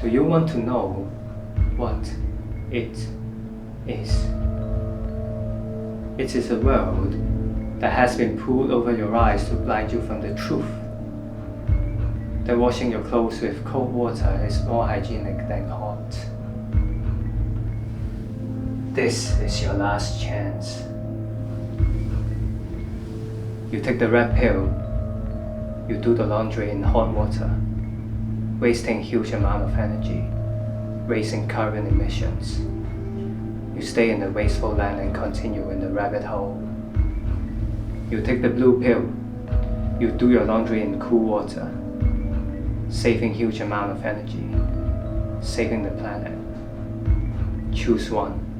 Do you want to know what it is? It is a world that has been pulled over your eyes to blind you from the truth. That washing your clothes with cold water is more hygienic than hot. This is your last chance. You take the red pill, you do the laundry in hot water, wasting huge amount of energy, raising carbon emissions. You stay in the wasteful land and continue in the rabbit hole. You take the blue pill, you do your laundry in cool water, saving huge amount of energy, saving the planet. Choose one.